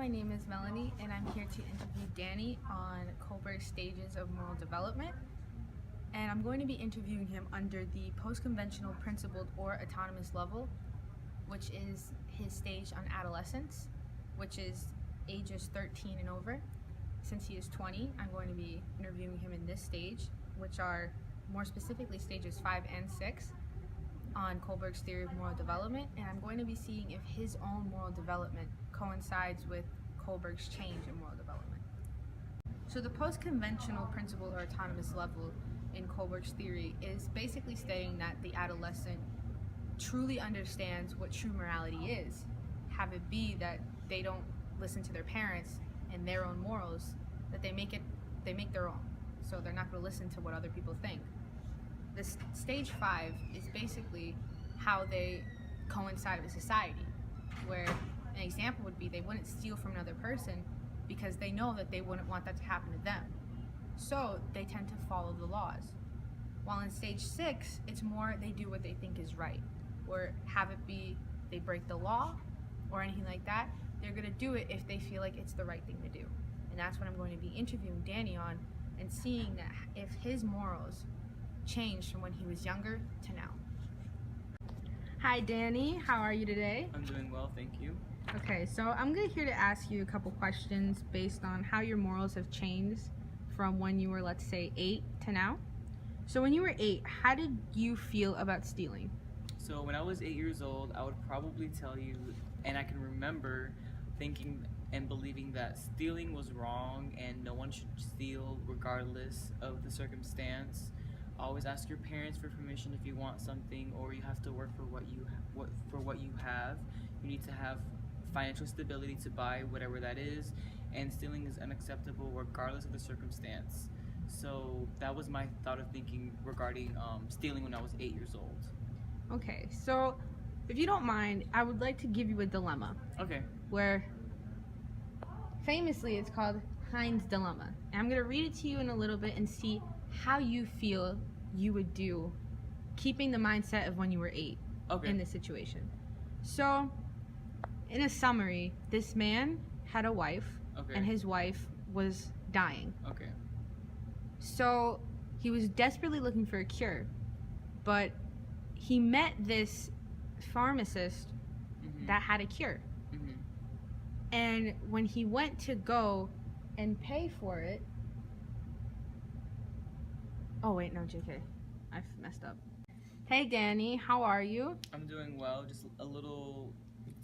my name is Melanie, and I'm here to interview Danny on Kohlberg's stages of moral development. And I'm going to be interviewing him under the post-conventional principled or autonomous level, which is his stage on adolescence, which is ages 13 and over. Since he is 20, I'm going to be interviewing him in this stage, which are more specifically stages 5 and 6 on Kohlberg's theory of moral development, and I'm going to be seeing if his own moral development coincides with Kohlberg's change in moral development. So the post-conventional principled or autonomous level in Kohlberg's theory is basically stating that the adolescent truly understands what true morality is. Have it be that they don't listen to their parents and their own morals, that they make their own. So they're not going to listen to what other people think. This stage 5 is basically how they coincide with society, where an example would be they wouldn't steal from another person because they know that they wouldn't want that to happen to them. So they tend to follow the laws. While in stage 6, it's more they do what they think is right, or have it be they break the law or anything like that. They're going to do it if they feel like it's the right thing to do. And that's what I'm going to be interviewing Danny on and seeing that if his morals changed from when he was younger to now. Hi Danny, how are you today? I'm doing well, thank you. Okay, so I'm here to ask you a couple questions based on how your morals have changed from when you were, let's say, 8 to now. So when you were 8, how did you feel about stealing? So when I was 8 years old, I would probably tell you, and I can remember thinking and believing that stealing was wrong and no one should steal regardless of the circumstance. Always ask your parents for permission if you want something, or you have to work for what you have. You need to have financial stability to buy whatever that is, and stealing is unacceptable regardless of the circumstance. So that was my thought of thinking regarding stealing when I was 8 years old. Okay, so if you don't mind, I would like to give you a dilemma. Okay. Where famously it's called Heinz Dilemma. And I'm going to read it to you in a little bit and see how you feel you would do keeping the mindset of when you were 8 in this situation. So, in a summary, this man had a wife, and his wife was dying. Okay. So, he was desperately looking for a cure, but he met this pharmacist that had a cure. And when he went to go and pay for it, oh wait, no, JK, I've messed up. Hey Danny, how are you? I'm doing well, just a little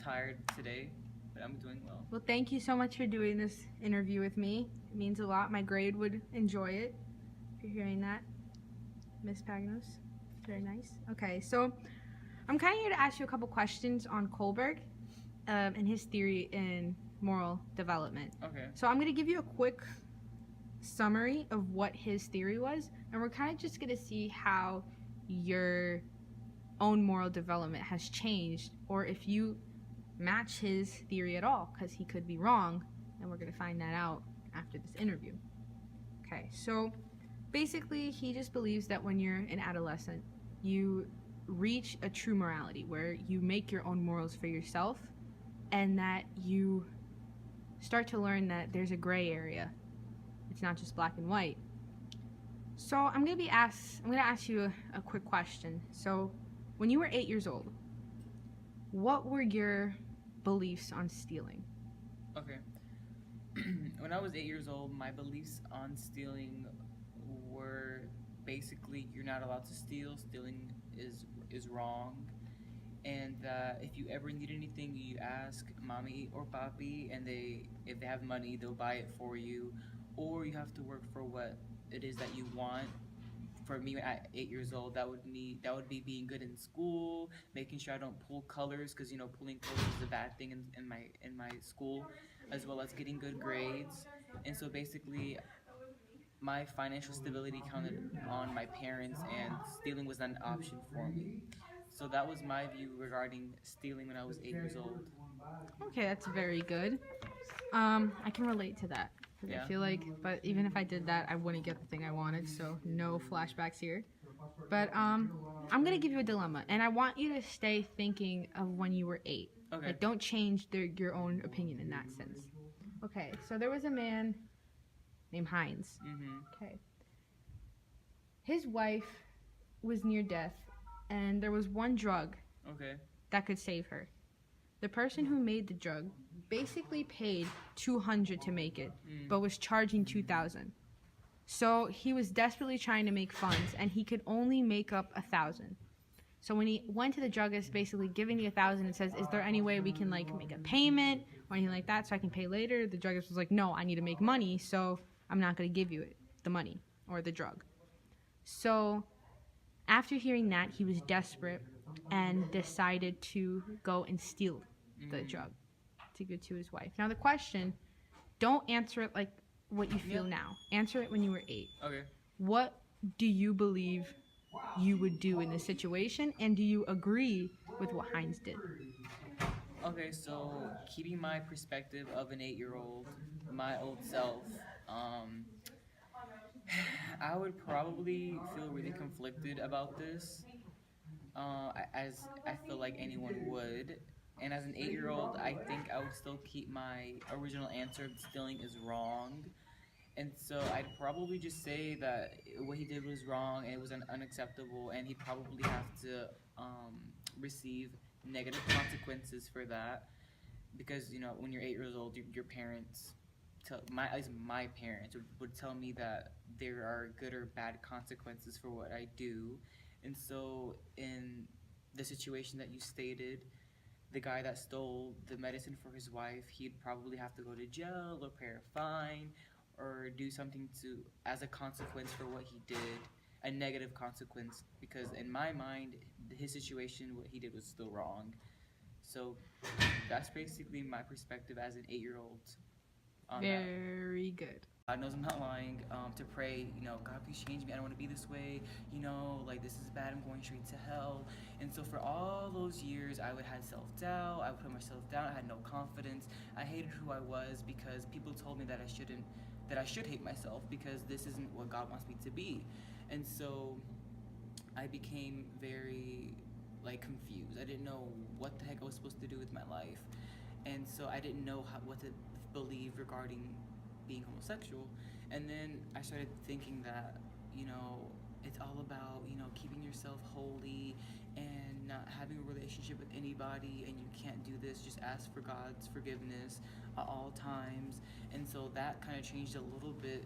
tired today, but I'm doing well. Well, thank you so much for doing this interview with me. It means a lot. My grade would enjoy it if you're hearing that. Miss Pagnos, very nice. Okay, so I'm kind of here to ask you a couple questions on Kohlberg and his theory in moral development. Okay. So I'm going to give you a quick summary of what his theory was, and we're kind of just going to see how your own moral development has changed, or if you match his theory at all, because he could be wrong, and we're going to find that out after this interview. Okay, so basically he just believes that when you're an adolescent, you reach a true morality where you make your own morals for yourself, and that you start to learn that there's a gray area. It's not just black and white. So I'm gonna ask you a quick question. So when you were 8 years old, what were your beliefs on stealing? Okay. When I was 8 years old, my beliefs on stealing were basically you're not allowed to steal. Stealing is wrong, and if you ever need anything, you ask mommy or papi, and if they have money, they'll buy it for you, or you have to work for what it is that you want. For me, at 8 years old, that would be being good in school, making sure I don't pull colors, because pulling colors is a bad thing in my school, as well as getting good grades. And so basically, my financial stability counted on my parents, and stealing was not an option for me. So that was my view regarding stealing when I was 8 years old. Okay, that's very good. I can relate to that. Yeah. I feel like, but even if I did that, I wouldn't get the thing I wanted, so no flashbacks here. But I'm gonna give you a dilemma, and I want you to stay thinking of when you were 8. Okay. Like, don't change your own opinion in that sense. Okay, so there was a man named Heinz. Mm-hmm. Okay. His wife was near death, and there was one drug Okay. that could save her. The person who made the drug basically paid $200 to make it, but was charging $2,000. So he was desperately trying to make funds, and he could only make up $1,000. So when he went to the druggist, basically giving the $1,000 and says, "Is there any way we can like make a payment or anything like that so I can pay later?" The druggist was like, "No, I need to make money, so I'm not going to give you it, the money or the drug." So after hearing that, he was desperate and decided to go and steal the drug to give to his wife. Now the question, don't answer it like what you feel now. Answer it when you were 8. Okay. What do you believe you would do in this situation, and do you agree with what Heinz did? Okay, so keeping my perspective of an 8-year-old, my old self, I would probably feel really conflicted about this, as I feel like anyone would. And as an 8-year-old, I think I would still keep my original answer of stealing is wrong. And so I'd probably just say that what he did was wrong and it was unacceptable, and he'd probably have to receive negative consequences for that. Because when you're 8 years old, your parents, at least my parents, would tell me that there are good or bad consequences for what I do. And so in the situation that you stated, the guy that stole the medicine for his wife, he'd probably have to go to jail or pay a fine or do something as a consequence for what he did, a negative consequence, because in my mind, his situation, what he did was still wrong. So that's basically my perspective as an 8-year-old on that. Very good. God knows I'm not lying. To pray, God, please change me. I don't want to be this way. Like this is bad. I'm going straight to hell. And so for all those years, I would have self-doubt. I would put myself down. I had no confidence. I hated who I was because people told me that I should hate myself because this isn't what God wants me to be. And so I became very confused. I didn't know what the heck I was supposed to do with my life. And so I didn't know what to believe regarding being homosexual. And then I started thinking that, it's all about, keeping yourself holy and not having a relationship with anybody, and you can't do this. Just ask for God's forgiveness at all times. And so that kind of changed a little bit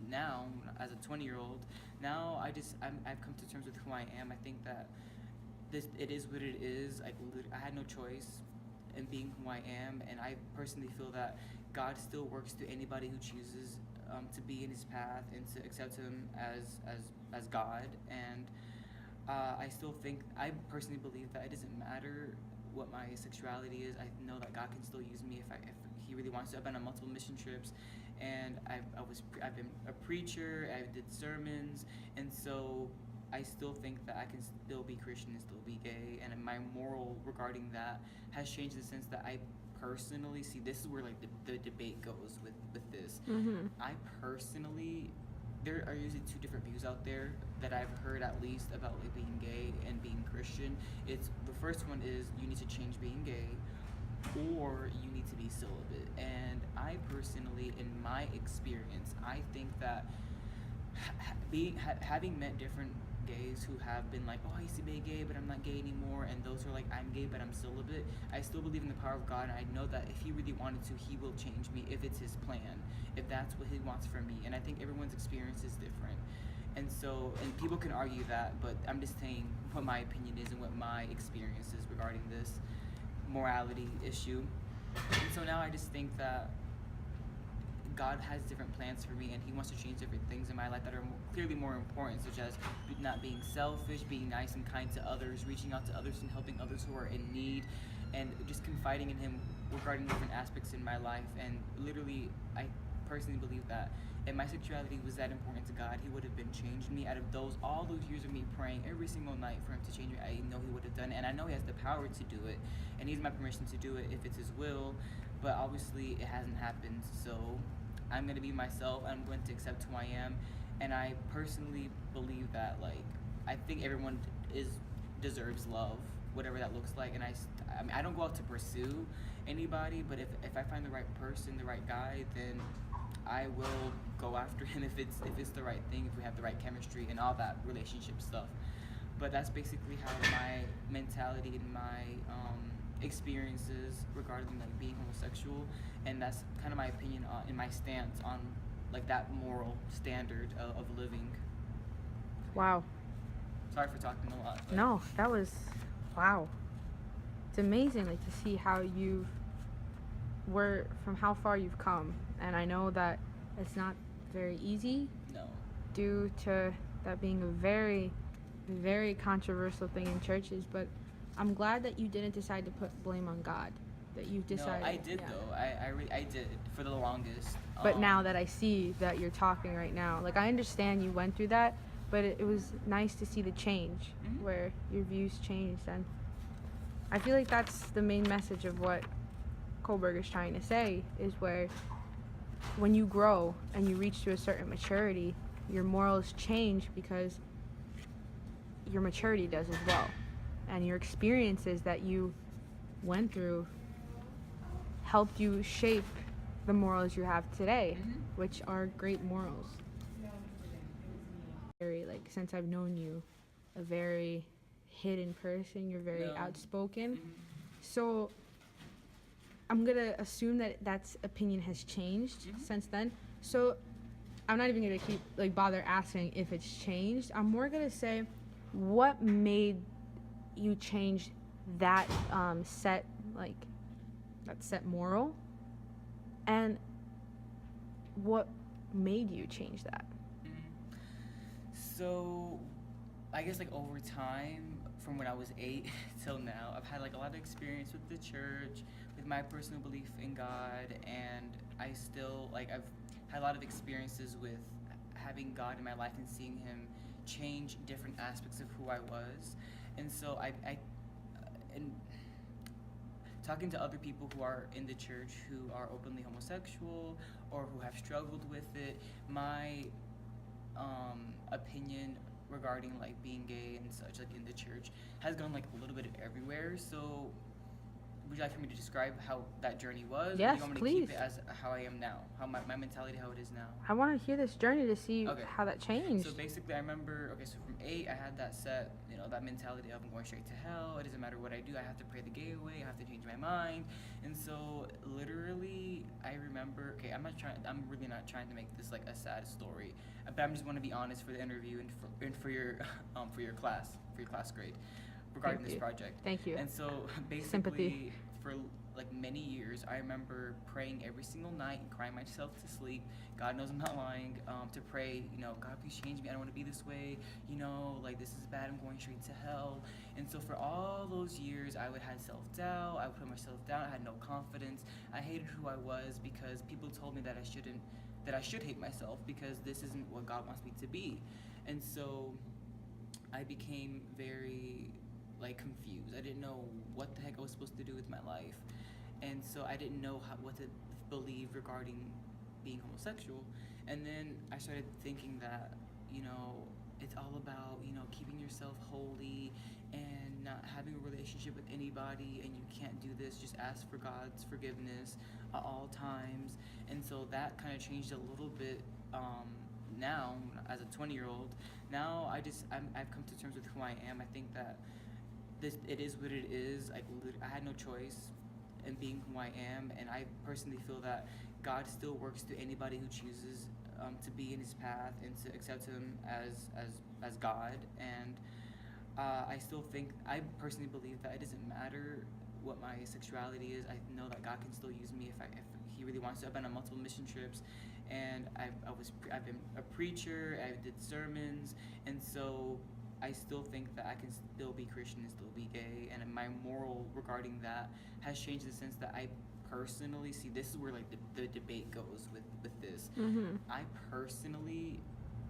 now as a 20-year-old. Now I've come to terms with who I am. I think that it is what it is. I had no choice in being who I am, and I personally feel that God still works to anybody who chooses to be in His path and to accept Him as God. And I personally believe that it doesn't matter what my sexuality is. I know that God can still use me if He really wants to. I've been on multiple mission trips, and I've been a preacher. I did sermons, and so I still think that I can still be Christian and still be gay, and my moral regarding that has changed in the sense that I personally see, this is where the debate goes with this. I personally, there are usually two different views out there that I've heard at least about being gay and being Christian. It's the first one is you need to change being gay, or you need to be celibate. And I personally, in my experience, I think that having met different gays who have been like, oh, I used to be gay, but I'm not gay anymore, and those who are like, I'm gay, but I'm celibate, I still believe in the power of God, and I know that if He really wanted to, He will change me if it's His plan, if that's what He wants for me. And I think everyone's experience is different. And so, and people can argue that, but I'm just saying what my opinion is and what my experience is regarding this morality issue. And so now I just think that God has different plans for me, and He wants to change different things in my life that are clearly more important, such as not being selfish, being nice and kind to others, reaching out to others and helping others who are in need, and just confiding in Him regarding different aspects in my life. And literally, I personally believe that if my sexuality was that important to God, He would have been changing me. Out of all those years of me praying every single night for Him to change me, I know He would have done it, and I know He has the power to do it, and He has my permission to do it if it's His will. But obviously, it hasn't happened, so I'm going to be myself. I'm going to accept who I am, and I personally believe that I think everyone deserves love, whatever that looks like. And I mean, I don't go out to pursue anybody, but if I find the right person, the right guy, then I will go after him if it's the right thing, if we have the right chemistry and all that relationship stuff. But that's basically how my mentality and my experiences regarding like being homosexual, and that's kind of my opinion on, and my stance on like that moral standard of living. Wow. Sorry for talking a lot. But No, that was, wow. It's amazing, like, to see how you were, from how far you've come. And I know that it's not very easy no. due to that being a very, very controversial thing in churches. But I'm glad that you didn't decide to put blame on God. That you decided. No, I did yeah. though. I did for the longest. But now that I see that you're talking right now, like, I understand you went through that, but it was nice to see the change, Mhm. where your views changed. And I feel like that's the main message of what Kohlberg is trying to say, is where when you grow and you reach to a certain maturity, your morals change because your maturity does as well. And your experiences that you went through helped you shape the morals you have today, Mhm. which are great morals. Very, like, since I've known you, a very hidden person, you're very No. outspoken. Mhm. So I'm gonna assume that that's opinion has changed Mhm. since then. So I'm not even gonna keep like bother asking if it's changed. I'm more gonna say, what made you change that set, like, that set moral, and what made you change that? So, I guess like over time, from when I was 8 till now, I've had like a lot of experience with the church, with my personal belief in God, and I still like I've had a lot of experiences with having God in my life and seeing Him change different aspects of who I was, and so and talking to other people who are in the church who are openly homosexual or who have struggled with it, my opinion regarding like being gay and such like in the church has gone like a little bit everywhere. So would you like for me to describe how that journey was? Or do Yes, you want me please. to keep it as how I am now? How my mentality, how it is now? I want to hear this journey to see Okay. how that changed. So basically, I remember, okay, so from 8, I had that set, that mentality of I'm going straight to hell. It doesn't matter what I do. I have to pray the gay away. I have to change my mind. And so literally, I remember, okay, I'm really not trying to make this like a sad story, but I'm just want to be honest for the interview and for your, for your class grade regarding Thank this you. project. Thank you. And so basically, Sympathy. for like many years, I remember praying every single night and crying myself to sleep. God knows I'm not lying. To pray, God, please change me. I don't want to be this way. Like this is bad. I'm going straight to hell. And so for all those years, I would have self-doubt. I would put myself down. I had no confidence. I hated who I was because people told me that I should hate myself because this isn't what God wants me to be. And so I became very like confused. I didn't know what the heck I was supposed to do with my life, and so I didn't know what to believe regarding being homosexual. And then I started thinking that it's all about keeping yourself holy and not having a relationship with anybody, and you can't do this. Just ask for God's forgiveness at all times. And so that kind of changed a little bit. Now, as a 20-year-old, now I've come to terms with who I am. I think that it is what it is. I had no choice in being who I am, and I personally feel that God still works to anybody who chooses to be in His path and to accept Him as God. And I personally believe that it doesn't matter what my sexuality is. I know that God can still use me if He really wants to. I've been on multiple mission trips, and I've been a preacher. I did sermons, and so I still think that I can still be Christian and still be gay, and my moral regarding that has changed in the sense that I personally see, this is where like the debate goes with this. Mm-hmm. I personally,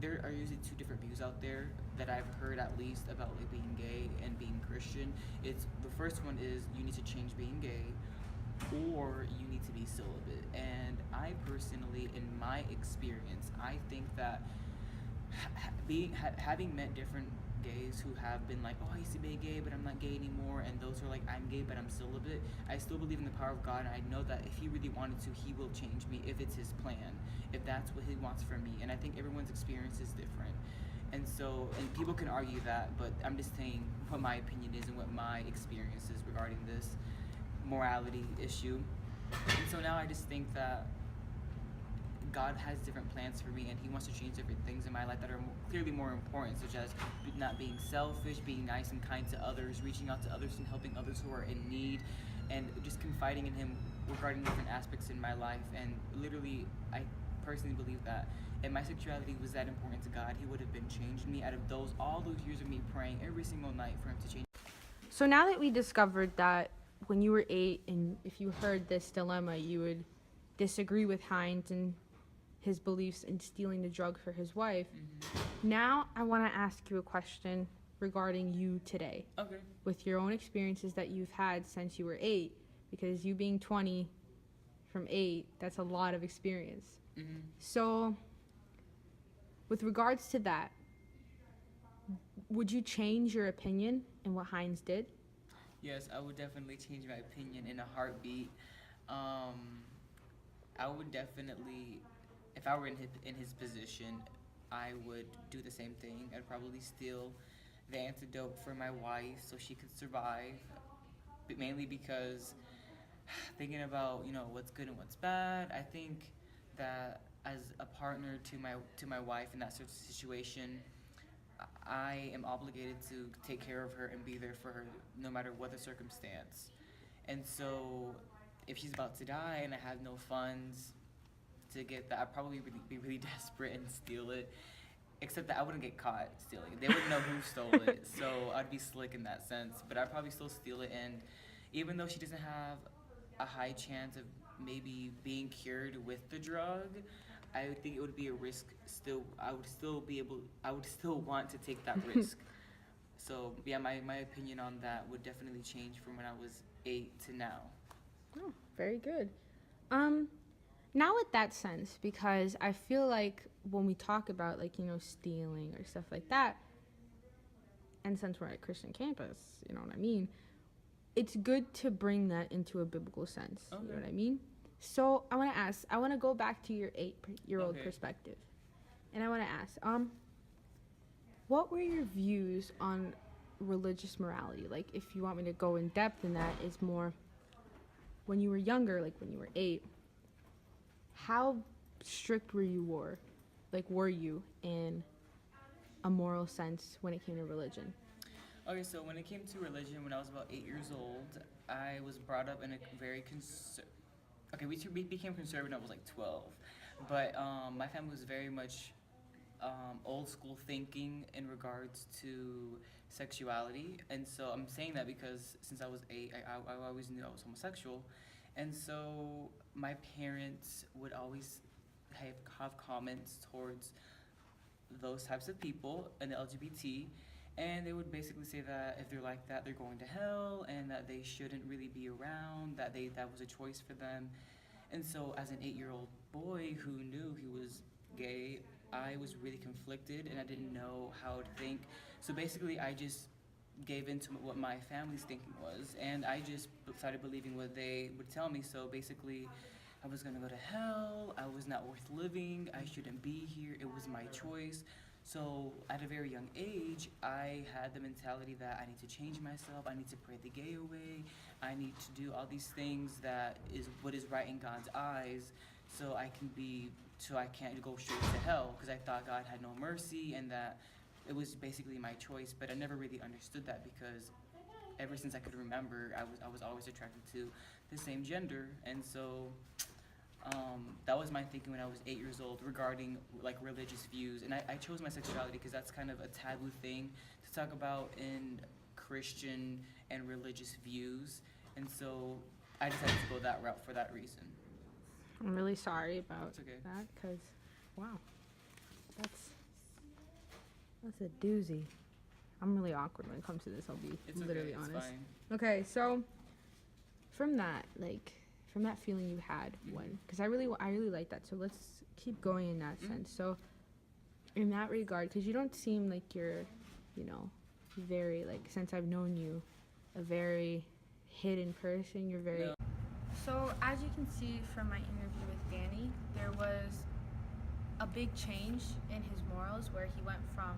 there are usually two different views out there that I've heard at least about like being gay and being Christian. It's the first one is you need to change being gay, or you need to be celibate. And I personally, in my experience, I think that having met different gays who have been like, oh, I used to be gay, but I'm not gay anymore, and those who are like, I'm gay, but I'm celibate. I still believe in the power of God, and I know that if He really wanted to, He will change me if it's His plan, if that's what He wants for me. And I think everyone's experience is different. And so, and people can argue that, but I'm just saying what my opinion is and what my experience is regarding this morality issue. And so now I just think that God has different plans for me, and He wants to change different things in my life that are clearly more important, such as not being selfish, being nice and kind to others, reaching out to others and helping others who are in need, and just confiding in Him regarding different aspects in my life. And literally, I personally believe that if my sexuality was that important to God, He would have been changing me out of all those years of me praying every single night for Him to change. So now that we discovered that when you were 8 and if you heard this dilemma, you would disagree with Hines and his beliefs in stealing the drug for his wife, now I want to ask you a question regarding you today. Okay. With your own experiences that you've had since you were 8, because you being 20 from 8, that's a lot of experience. So with regards to that, would you change your opinion in what Hines did? Yes, I would definitely change my opinion in a heartbeat. I would definitely, if I were in his position, I would do the same thing. I'd probably steal the antidote for my wife so she could survive. But mainly because thinking about, what's good and what's bad, I think that as a partner to my wife in that sort of situation, I am obligated to take care of her and be there for her no matter what the circumstance. And so if she's about to die and I have no funds to get that, I'd probably be really desperate and steal it. Except that I wouldn't get caught stealing it. They wouldn't know who stole it. So I'd be slick in that sense. But I'd probably still steal it. And even though she doesn't have a high chance of maybe being cured with the drug, I would think it would be a risk still. I would still want to take that risk. So yeah, my opinion on that would definitely change from when I was 8 to now. Oh, very good. Now with that sense, because I feel like when we talk about stealing or stuff like that, and since we're at Christian campus, you know what I mean, it's good to bring that into a biblical sense. Okay. You know what I mean? So I want to go back to your 8-year-old perspective. And I want to ask, what were your views on religious morality? Like, if you want me to go in depth in that, is more when you were younger, like when you were 8, how strict were you in a moral sense when it came to religion? Okay, so when it came to religion, when I was about 8 years old, I was brought up in a very we became conservative when I was like 12, but my family was very much old school thinking in regards to sexuality. And so I'm saying that because since I was 8, I always knew I was homosexual. And so my parents would always have comments towards those types of people and the LGBT, and they would basically say that if they're like that, they're going to hell, and that they shouldn't really be around, that was a choice for them. And so as an 8-year-old boy who knew he was gay, I was really conflicted, and I didn't know how to think. So basically, I just gave into what my family's thinking was, and I just started believing what they would tell me. So basically, I was gonna go to hell, I was not worth living, I shouldn't be here, it was my choice. So at a very young age, I had the mentality that I need to change myself, I need to pray the gay away, I need to do all these things that is what is right in God's eyes, so I can't go straight to hell, because I thought God had no mercy and that it was basically my choice. But I never really understood that, because ever since I could remember, I was always attracted to the same gender. And so that was my thinking when I was 8 years old regarding like religious views. And I chose my sexuality because that's kind of a taboo thing to talk about in Christian and religious views. And so I decided to go that route for that reason. I'm really sorry about okay. that, because, wow, that's a doozy. I'm really awkward when it comes to this, I'll be literally honest. It's fine. Okay, so from that feeling you had because I really like that, so let's keep going in that sense. So in that regard, because you don't seem like you're very, like, since I've known you, a very hidden person. You're very. No. So, as you can see from my interview with Danny, there was a big change in his morals where he went from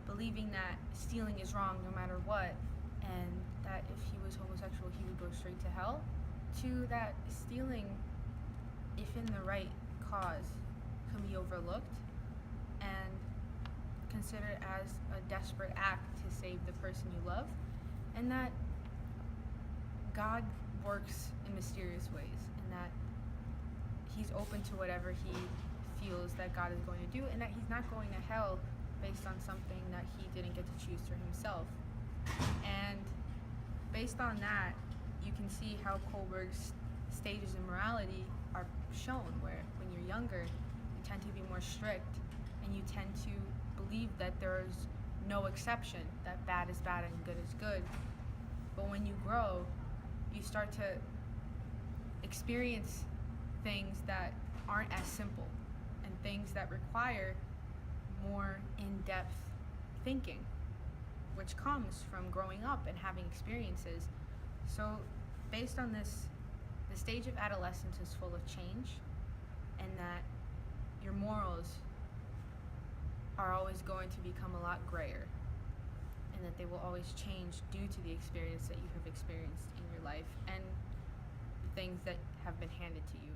believing that stealing is wrong no matter what, and that if he was homosexual he would go straight to hell, to that stealing, if in the right cause, can be overlooked and considered as a desperate act to save the person you love, and that God works in mysterious ways, and that he's open to whatever he feels that God is going to do, and that he's not going to hell based on something that he didn't get to choose for himself. And based on that, you can see how Kohlberg's stages in morality are shown, where when you're younger, you tend to be more strict, and you tend to believe that there's no exception, that bad is bad and good is good. But when you grow, you start to experience things that aren't as simple, and things that require more in-depth thinking, which comes from growing up and having experiences. So based on this, the stage of adolescence is full of change, and that your morals are always going to become a lot grayer, and that they will always change due to the experience that you have experienced in your life and the things that have been handed to you